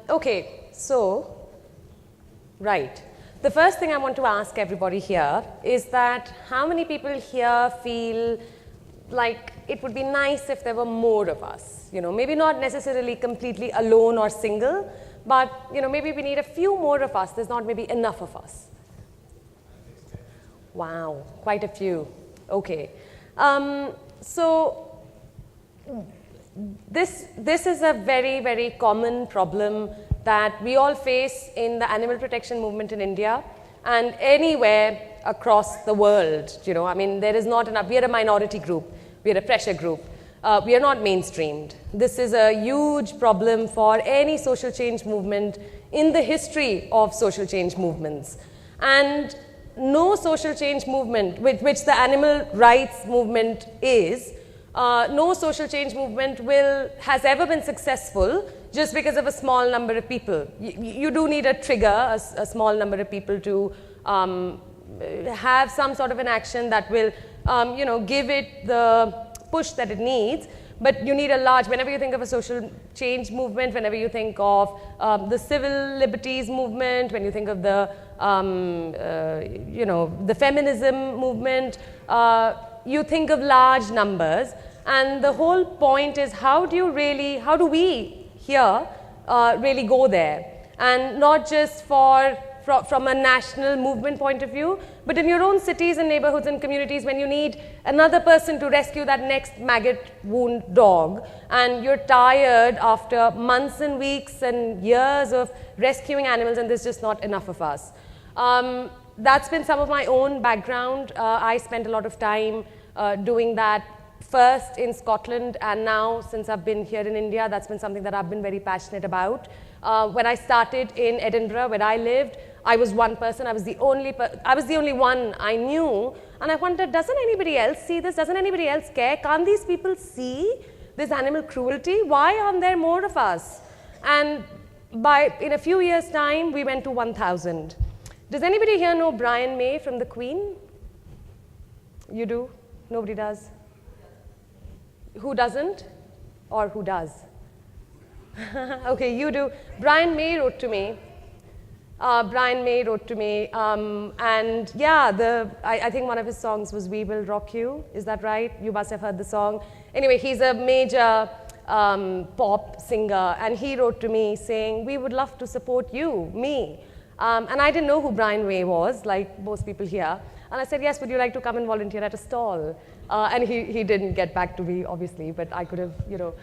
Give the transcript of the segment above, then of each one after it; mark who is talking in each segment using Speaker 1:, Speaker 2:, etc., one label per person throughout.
Speaker 1: Okay, so, right. The first thing I want to ask everybody here is that how many people here feel like it would be nice if there were more of us? You know, maybe not necessarily completely alone or single, but you know, maybe we need a few more of us. There's not maybe enough of us. Wow, quite a few. Okay. So this is a very, very common problem that we all face in the animal protection movement in India and anywhere across the world. You know, I mean, there is not enough. We are a minority group. We are a pressure group. We are not mainstreamed. This is a huge problem for any social change movement in the history of social change movements. And no social change movement, which the animal rights movement is, no social change movement has ever been successful just because of a small number of people. You do need a trigger, a small number of people to have some sort of an action that will, you know, give it the push that it needs. But you need a large, whenever you think of a social change movement, whenever you think of the civil liberties movement, when you think of the, you know, the feminism movement, you think of large numbers. And the whole point is how do we here really go there? And not just from a national movement point of view, but in your own cities and neighborhoods and communities when you need another person to rescue that next maggot wound dog and you're tired after months and weeks and years of rescuing animals and there's just not enough of us. That's been some of my own background. I spent a lot of time doing that first in Scotland and now since I've been here in India, that's been something that I've been very passionate about. When I started in Edinburgh, where I lived, I was one person. I was the only one I knew. And I wondered, doesn't anybody else see this? Doesn't anybody else care? Can't these people see this animal cruelty? Why aren't there more of us? And in a few years' time, we went to 1,000. Does anybody here know Brian May from The Queen? You do? Nobody does? Who doesn't? Or who does? Okay, you do. Brian May wrote to me. And yeah, I think one of his songs was We Will Rock You. Is that right? You must have heard the song. Anyway, he's a major pop singer, and he wrote to me saying, we would love to support you, me. And I didn't know who Brian May was, like most people here. And I said, yes, would you like to come and volunteer at a stall? And he didn't get back to me, obviously, but I could have, you know.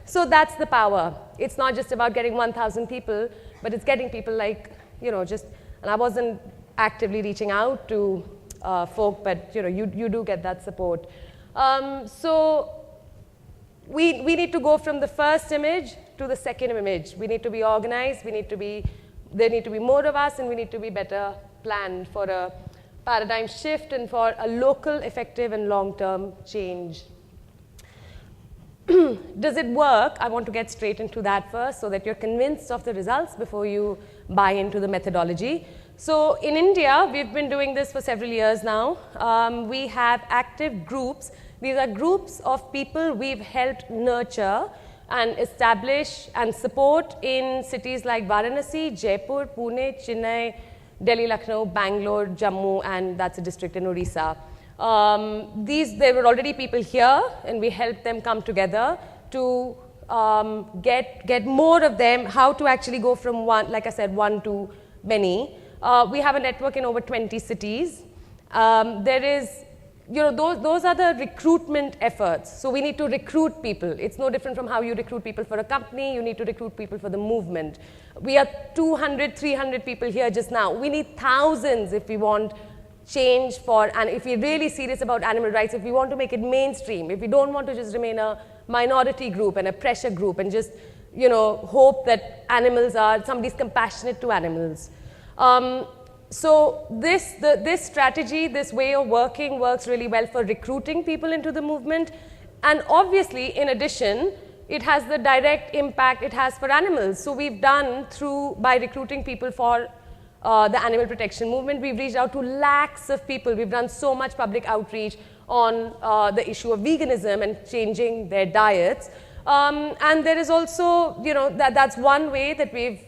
Speaker 1: So that's the power. It's not just about getting 1,000 people, but it's getting people like, you know, and I wasn't actively reaching out to folk, but, you know, you do get that support. So we need to go from the first image to the second image. We need to be organized, there need to be more of us, and we need to be better planned for a paradigm shift and for a local, effective, and long-term change. Does it work? I want to get straight into that first so that you're convinced of the results before you buy into the methodology. So in India, we've been doing this for several years now. We have active groups. These are groups of people we've helped nurture and establish and support in cities like Varanasi, Jaipur, Pune, Chennai, Delhi, Lucknow, Bangalore, Jammu, and that's a district in Orissa. There were already people here, and we helped them come together to get more of them, how to actually go from one, like I said, one to many. We have a network in over 20 cities. There is, you know, those are the recruitment efforts. So we need to recruit people. It's no different from how you recruit people for a company. You need to recruit people for the movement. We are 200, 300 people here just now. We need thousands if we want change and if we're really serious about animal rights, if we want to make it mainstream, if we don't want to just remain a minority group and a pressure group and just, you know, hope that somebody's compassionate to animals. So this strategy, this way of working works really well for recruiting people into the movement. And obviously, in addition, it has the direct impact it has for animals. So we've done by recruiting people for the animal protection movement, we've reached out to lakhs of people. We've done so much public outreach on the issue of veganism and changing their diets. And there is also, you know, that's one way that we've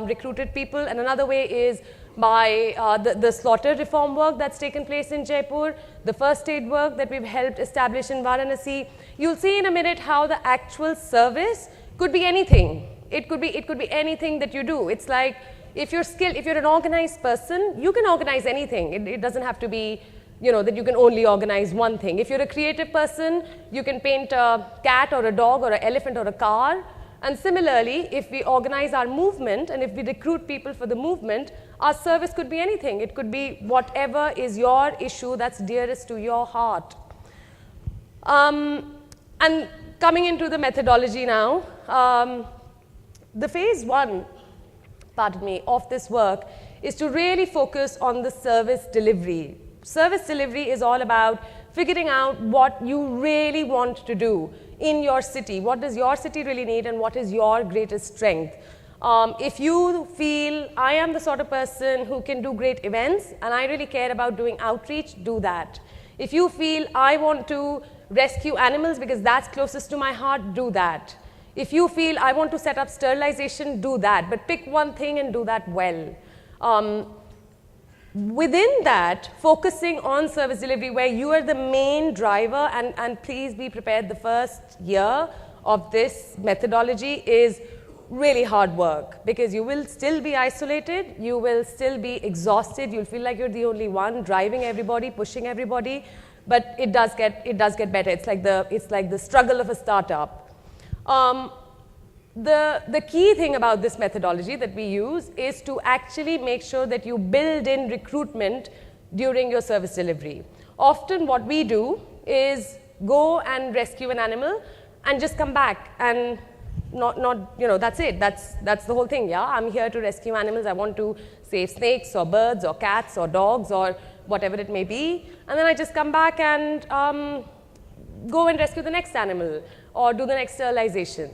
Speaker 1: recruited people, and another way is by the slaughter reform work that's taken place in Jaipur, the first aid work that we've helped establish in Varanasi. You'll see in a minute how the actual service could be anything. It could be anything that you do. It's like if you're skilled, if you're an organized person, you can organize anything. It doesn't have to be, you know, that you can only organize one thing. If you're a creative person, you can paint a cat or a dog or an elephant or a car. And similarly, if we organize our movement and if we recruit people for the movement, our service could be anything. It could be whatever is your issue that's dearest to your heart. And coming into the methodology now, the phase one, pardon me, of this work is to really focus on the service delivery. Service delivery is all about figuring out what you really want to do in your city. What does your city really need and what is your greatest strength? If you feel I am the sort of person who can do great events and I really care about doing outreach, do that. If you feel I want to rescue animals because that's closest to my heart, do that. If you feel I want to set up sterilization, do that. But pick one thing and do that well. Within that, focusing on service delivery where you are the main driver, and please be prepared, the first year of this methodology is really hard work because you will still be isolated, you will still be exhausted, you'll feel like you're the only one driving everybody, pushing everybody, but it does get better. It's like the struggle of a startup. The key thing about this methodology that we use is to actually make sure that you build in recruitment during your service delivery. Often what we do is go and rescue an animal and just come back and not you know, that's it. That's the whole thing, yeah? I'm here to rescue animals. I want to save snakes or birds or cats or dogs or whatever it may be. And then I just come back and go and rescue the next animal or do the next sterilization.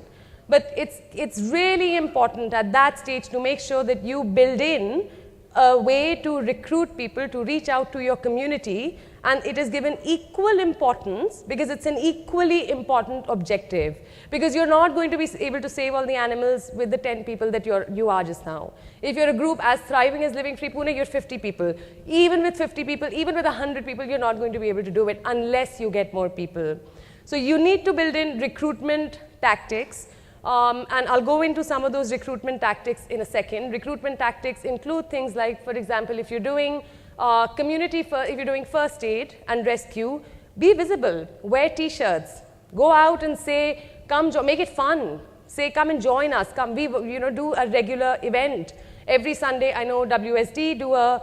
Speaker 1: But it's really important at that stage to make sure that you build in a way to recruit people to reach out to your community, and it is given equal importance because it's an equally important objective, because you're not going to be able to save all the animals with the 10 people that you are just now. If you're a group as thriving as Living Free Pune, you're 50 people. Even with 50 people, even with 100 people, you're not going to be able to do it unless you get more people. So you need to build in recruitment tactics. And I'll go into some of those recruitment tactics in a second. Recruitment tactics include things like, for example, if you're doing if you're doing first aid and rescue, be visible, wear t-shirts, go out and say, come, make it fun. Say, come and join us. Come, do a regular event. Every Sunday, I know WSD do a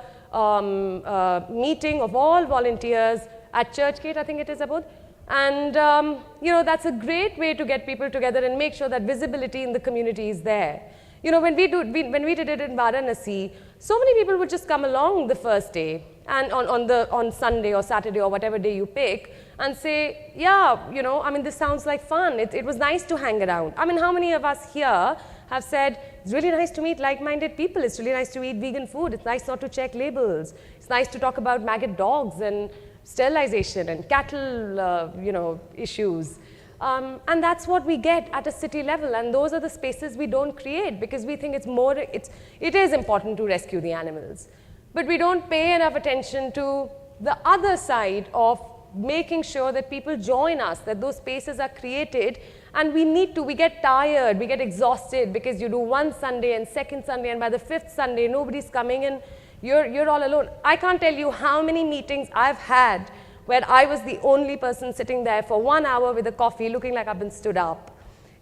Speaker 1: meeting of all volunteers at Churchgate, I think it is about. And that's a great way to get people together and make sure that visibility in the community is there. You know, when we did it in Varanasi, so many people would just come along the first day and on Sunday or Saturday or whatever day you pick and say, yeah, I mean, this sounds like fun. It was nice to hang around. I mean, how many of us here have said, it's really nice to meet like-minded people. It's really nice to eat vegan food. It's nice not to check labels. It's nice to talk about maggot dogs and sterilization and cattle, issues. And that's what we get at a city level, and those are the spaces we don't create because we think it is important to rescue the animals. But we don't pay enough attention to the other side of making sure that people join us, that those spaces are created, and we get tired, we get exhausted because you do one Sunday and second Sunday, and by the fifth Sunday, nobody's coming and you're all alone. I can't tell you how many meetings I've had where I was the only person sitting there for 1 hour with a coffee looking like I've been stood up.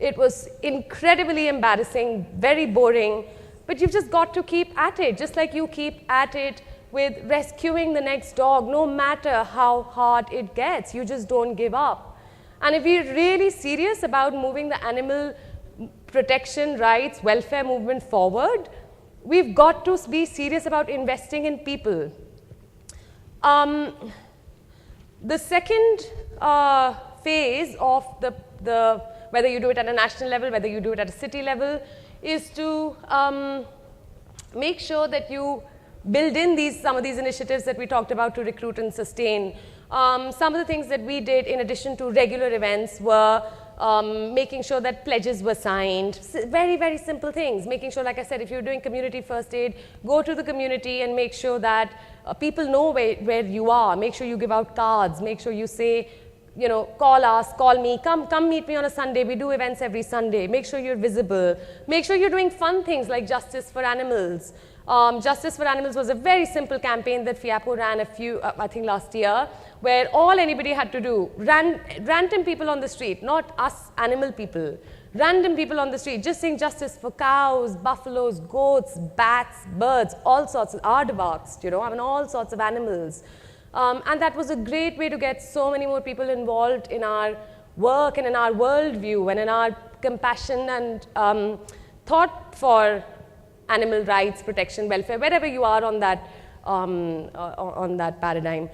Speaker 1: It was incredibly embarrassing, very boring, but you've just got to keep at it, just like you keep at it with rescuing the next dog, no matter how hard it gets, you just don't give up. And if we're really serious about moving the animal protection, rights, welfare movement forward, we've got to be serious about investing in people. The second phase of the whether you do it at a national level, whether you do it at a city level, is to make sure that you build in some of these initiatives that we talked about to recruit and sustain. Some of the things that we did in addition to regular events were making sure that pledges were signed, very, very simple things. Making sure, like I said, if you're doing community first aid, go to the community and make sure that people know where you are. Make sure you give out cards. Make sure you say, you know, call us, call me, come meet me on a Sunday. We do events every Sunday. Make sure you're visible. Make sure you're doing fun things like Justice for Animals. Justice for Animals was a very simple campaign that FIAPO ran I think last year, where all anybody had to do, random people on the street, not us animal people, random people on the street, just saying justice for cows, buffaloes, goats, bats, birds, all sorts of aardvarks, you know, I mean all sorts of animals. And that was a great way to get so many more people involved in our work and in our worldview and in our compassion and thought for animal rights, protection, welfare, wherever you are on that paradigm.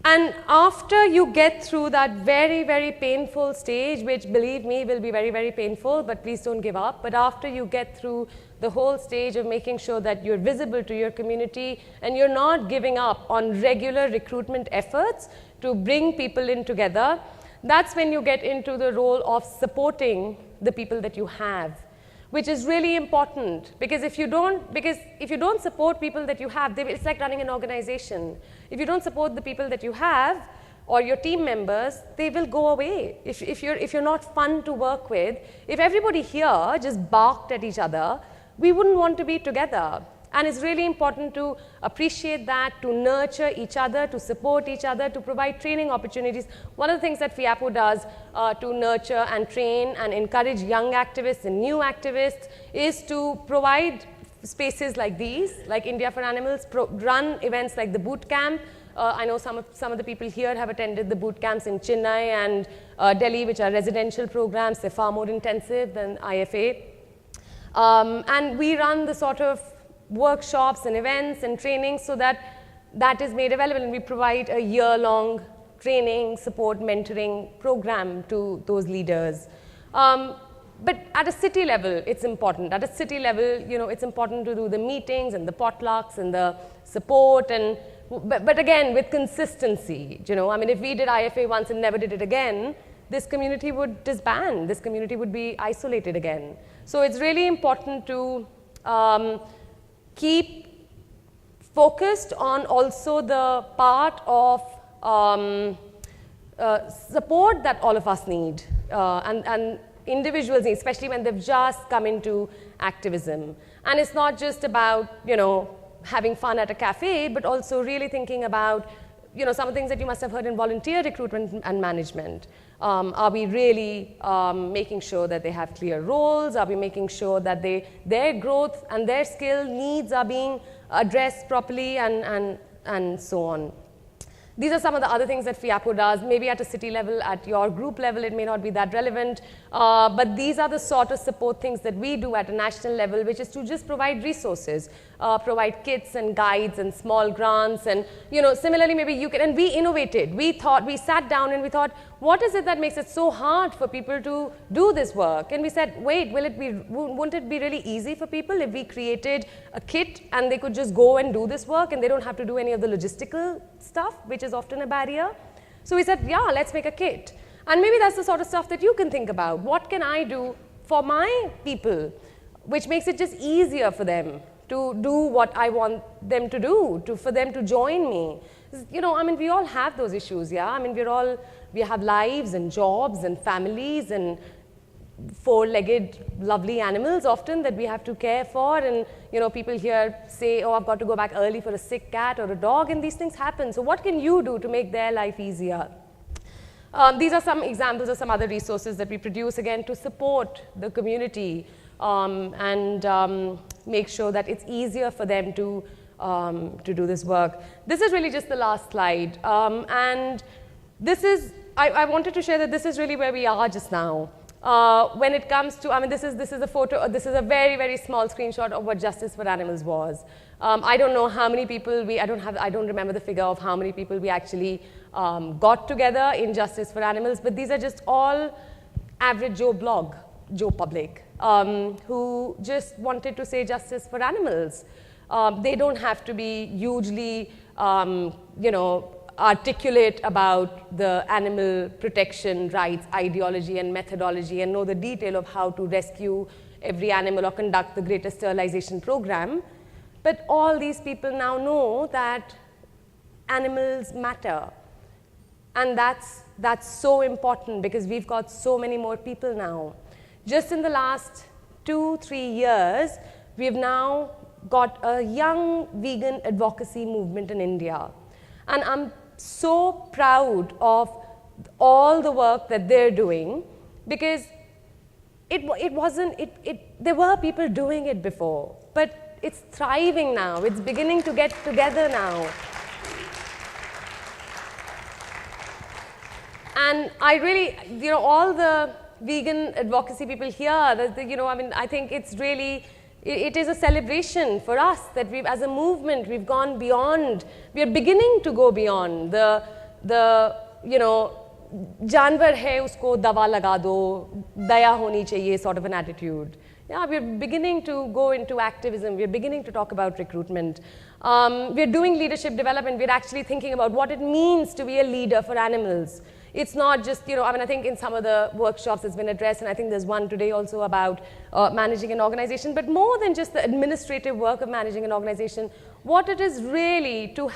Speaker 1: And after you get through that very, very painful stage, which believe me will be very, very painful, but please don't give up. But after you get through the whole stage of making sure that you're visible to your community and you're not giving up on regular recruitment efforts to bring people in together, that's when you get into the role of supporting the people that you have, which is really important, because if you don't support people that you have, it's like running an organization. If you don't support the people that you have or your team members, they will go away. If you're not fun to work with, if everybody here just barked at each other, we wouldn't want to be together. And it's really important to appreciate that, to nurture each other, to support each other, to provide training opportunities. One of the things that FIAPO does to nurture and train and encourage young activists and new activists is to provide spaces like these, like India for Animals, run events like the boot camp. I know some of the people here have attended the boot camps in Chennai and Delhi, which are residential programs. They're far more intensive than IFA. And we run the sort of workshops and events and trainings so that is made available, and we provide a year-long training, support, mentoring program to those leaders. But at a city level, it's important. At a city level, you know, it's important to do the meetings and the potlucks and the support, but again, with consistency. You know, I mean, if we did IFA once and never did it again, this community would disband. This community would be isolated again. So it's really important to keep focused on also the part of support that all of us need and individuals need, especially when they've just come into activism. And it's not just about, you know, having fun at a cafe, but also really thinking about, you know, some of the things that you must have heard in volunteer recruitment and management. Are we really making sure that they have clear roles? Are we making sure that their growth and their skill needs are being addressed properly, and so on? These are some of the other things that FIAPO does. Maybe at a city level, at your group level, it may not be that relevant. But these are the sort of support things that we do at a national level, which is to just provide resources, provide kits and guides and small grants. And, you know, similarly, maybe you can, and we innovated. We sat down and we thought, what is it that makes it so hard for people to do this work? And we said, wait, wouldn't it be really easy for people if we created a kit and they could just go and do this work and they don't have to do any of the logistical stuff, which is often a barrier? So we said, yeah, let's make a kit. And maybe that's the sort of stuff that you can think about. What can I do for my people, which makes it just easier for them to do what I want them to do, for them to join me? You know, I mean, we all have those issues, yeah? I mean, we have lives and jobs and families and four-legged lovely animals often that we have to care for, and, you know, people here say, oh, I've got to go back early for a sick cat or a dog, and these things happen. So what can you do to make their life easier? These are some examples of some other resources that we produce, again, to support the community and make sure that it's easier for them to do this work. This is really just the last slide. And this is, I wanted to share that this is really where we are just now. When it comes to, I mean, this is a photo, this is a very, very small screenshot of what Justice for Animals was. I don't know how many people I don't remember the figure of how many people we actually got together in Justice for Animals, but these are just all average Joe public, who just wanted to say justice for animals. They don't have to be hugely, you know, articulate about the animal protection rights ideology and methodology and know the detail of how to rescue every animal or conduct the greatest sterilization program. But all these people now know that animals matter. And that's so important because we've got so many more people now. Just in the last 2-3 years, we've now got a young vegan advocacy movement in India. And I'm so proud of all the work that they're doing because there were people doing it before, but it's thriving now. It's beginning to get together now. And I really, all the vegan advocacy people here, I think it's really, it is a celebration for us that we've, as a movement, we've gone beyond, we are beginning to go beyond the जानवर है उसको दवा लगा दो, दया होनी चाहिए sort of an attitude. Yeah, we're beginning to go into activism. We're beginning to talk about recruitment. We're doing leadership development. We're actually thinking about what it means to be a leader for animals. It's not just, I think in some of the workshops it's been addressed, and I think there's one today also about managing an organization, but more than just the administrative work of managing an organization, what it is really to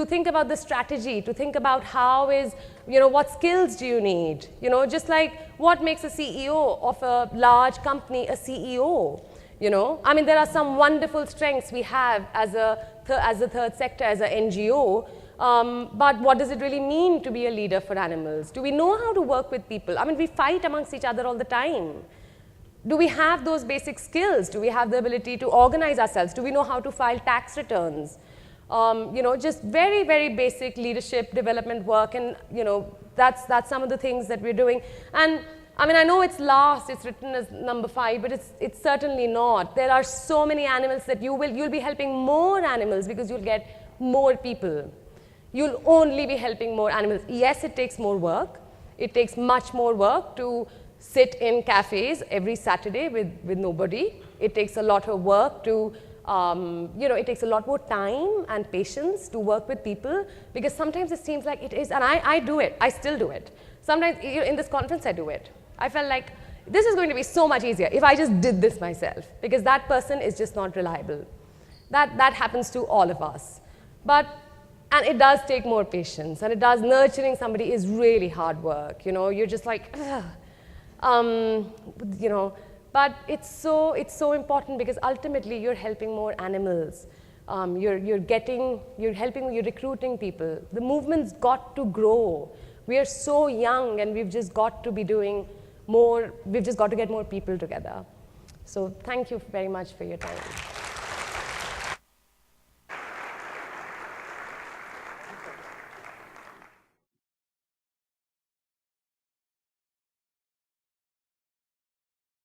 Speaker 1: think about the strategy, to think about how is, what skills do you need? Just like what makes a CEO of a large company a CEO? There are some wonderful strengths we have as a third sector, as an NGO, but what does it really mean to be a leader for animals? Do we know how to work with people? We fight amongst each other all the time. Do we have those basic skills? Do we have the ability to organize ourselves? Do we know how to file tax returns? Just very, very basic leadership development work, and that's some of the things that we're doing. And I know it's last, it's written as number 5, but it's certainly not. There are so many animals that you'll be helping more animals because you'll get more people. You'll only be helping more animals. Yes, it takes more work. It takes much more work to sit in cafes every Saturday with nobody. It takes a lot of work to it takes a lot more time and patience to work with people because sometimes it seems like it is, and I do it, I still do it. Sometimes in this conference I do it. I felt like this is going to be so much easier if I just did this myself because that person is just not reliable. That happens to all of us. And it does take more patience, and nurturing somebody is really hard work. You're just like, but it's so important because ultimately you're helping more animals. You're recruiting people. The movement's got to grow. We are so young and we've just got to be doing more, we've just got to get more people together. So thank you very much for your time.